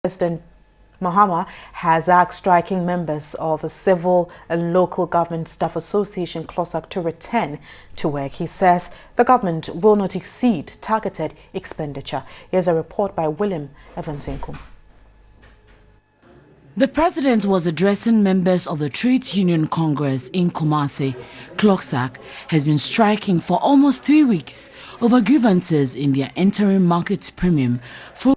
President Mahama has asked striking members of the Civil and Local Government Staff Association CLOGSAG to return to work. He says the government will not exceed targeted expenditure. Here's a report by William Evansinko. The president was addressing members of the Trades Union Congress in Kumasi. CLOGSAG has been striking for almost 3 weeks over grievances in their interim market premium for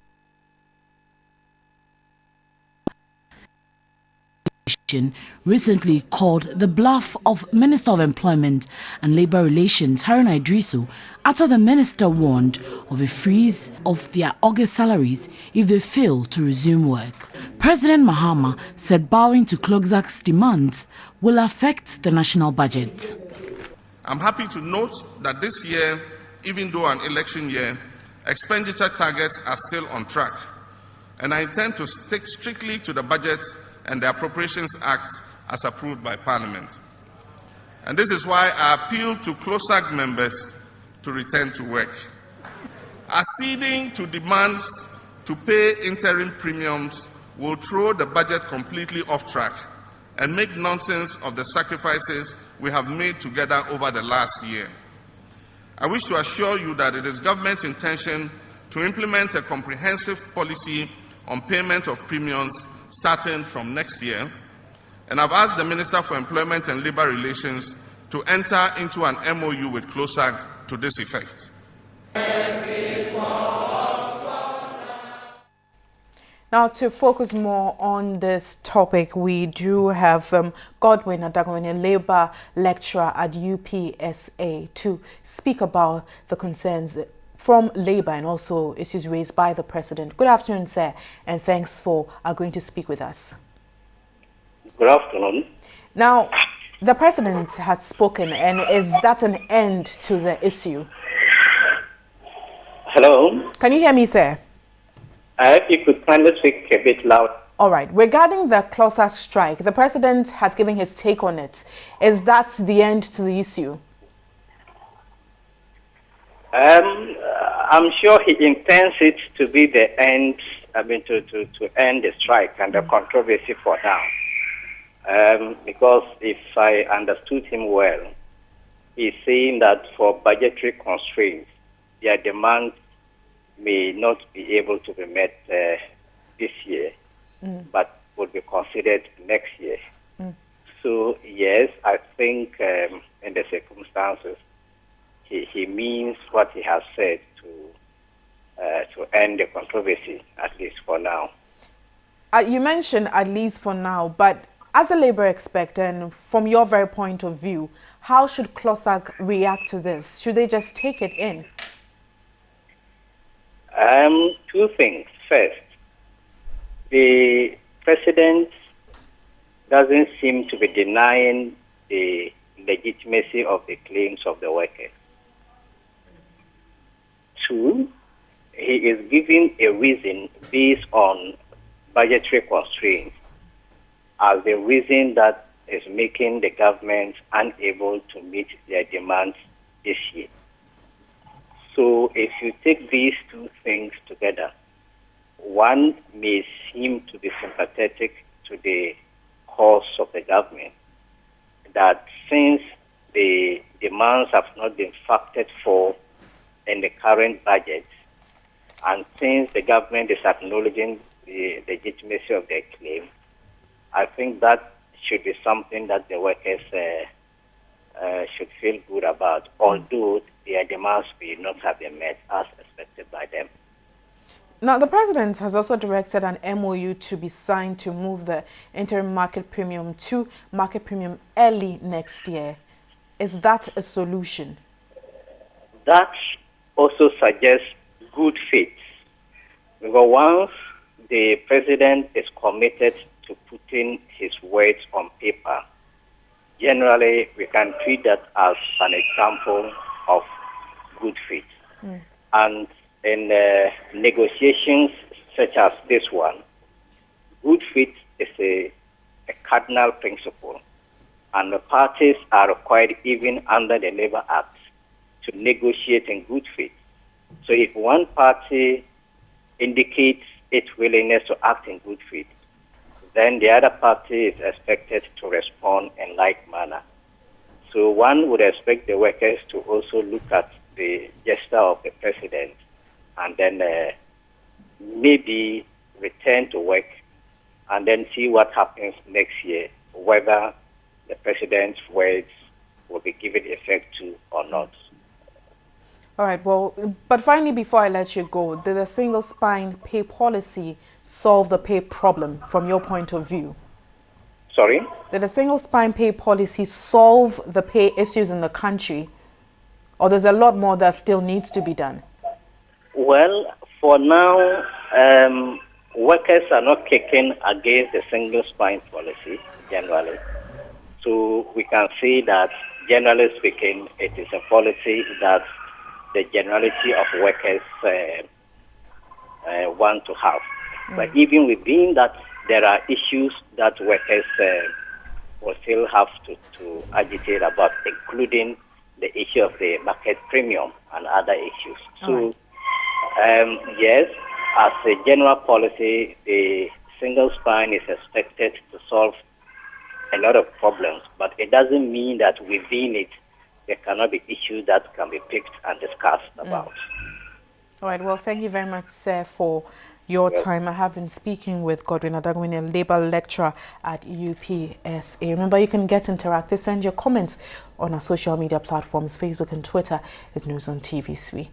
recently called the bluff of Minister of Employment and Labour Relations Haruna Idrisu after the minister warned of a freeze of their August salaries if they fail to resume work. President Mahama said bowing to CLOGSAG's demands will affect the national budget. I'm happy to note that this year, even though an election year, expenditure targets are still on track, and I intend to stick strictly to the budget and the Appropriations Act as approved by Parliament. And this is why I appeal to CLOGSAG members to return to work. Acceding to demands to pay interim premiums will throw the budget completely off track and make nonsense of the sacrifices we have made together over the last year. I wish to assure you that it is government's intention to implement a comprehensive policy on payment of premiums starting from next year, and I've asked the Minister for Employment and Labour Relations to enter into an MOU with CLOGSAG to this effect. Now, to focus more on this topic, we do have Godwin Adagwin, a Labour lecturer at UPSA, to speak about the concerns from Labour and also issues raised by the President. Good afternoon, sir, and thanks for agreeing to speak with us. Good afternoon. Now, the President has spoken, and is that an end to the issue? Hello? Can you hear me, sir? If you could kindly speak a bit loud. All right. Regarding the CLOGSAG strike, the President has given his take on it. Is that the end to the issue? I'm sure he intends it to be the end, to end the strike and the controversy for now. Because if I understood him well, he's saying that for budgetary constraints, their demands may not be able to be met this year, but would be considered next year. So, yes, I think in the circumstances, he means what he has said to end the controversy, at least for now. You mentioned at least for now, but as a Labour expert and from your very point of view, how should CLOGSAG react to this? Should they just take it in? Two things. First, the President doesn't seem to be denying the legitimacy of the claims of the workers. Two, he is giving a reason based on budgetary constraints as the reason that is making the government unable to meet their demands this year. So if you take these two things together, one may seem to be sympathetic to the cause of the government, that since the demands have not been factored for in the current budget, and since the government is acknowledging the legitimacy of their claim, I think that should be something that the workers should feel good about, although their demands may not have been met as expected by them. Now, the President has also directed an MOU to be signed to move the interim market premium to market premium early next year. Is that a solution? That also suggests good faith. Because once the President is committed to putting his words on paper, generally we can treat that as an example of good faith. And in negotiations such as this one, good faith is a cardinal principle, and the parties are required, even under the Labour Act, to negotiate in good faith. So if one party indicates its willingness to act in good faith, then the other party is expected to respond in like manner. So one would expect the workers to also look at the gesture of the president and then maybe return to work and then see what happens next year, whether the president's words will be given effect to or not. All right, well, but finally, before I let you go, did the single spine pay policy solve the pay problem from your point of view? Sorry? Did the single spine pay policy solve the pay issues in the country? Or there's a lot more that still needs to be done? Well, for now, workers are not kicking against the single spine policy generally. So we can say that, generally speaking, it is a policy that the generality of workers want to have. But even within that, there are issues that workers will still have to agitate about, including the issue of the market premium and other issues. So, yes, as a general policy, the single spine is expected to solve a lot of problems, but it doesn't mean that within it there cannot be issues that can be picked and discussed about. All right, well, thank you very much, sir, for your time. I have been speaking with Godwin Adagwini, a Labour lecturer at UPSA. Remember, you can get interactive. Send your comments on our social media platforms. Facebook and Twitter is News on TV3.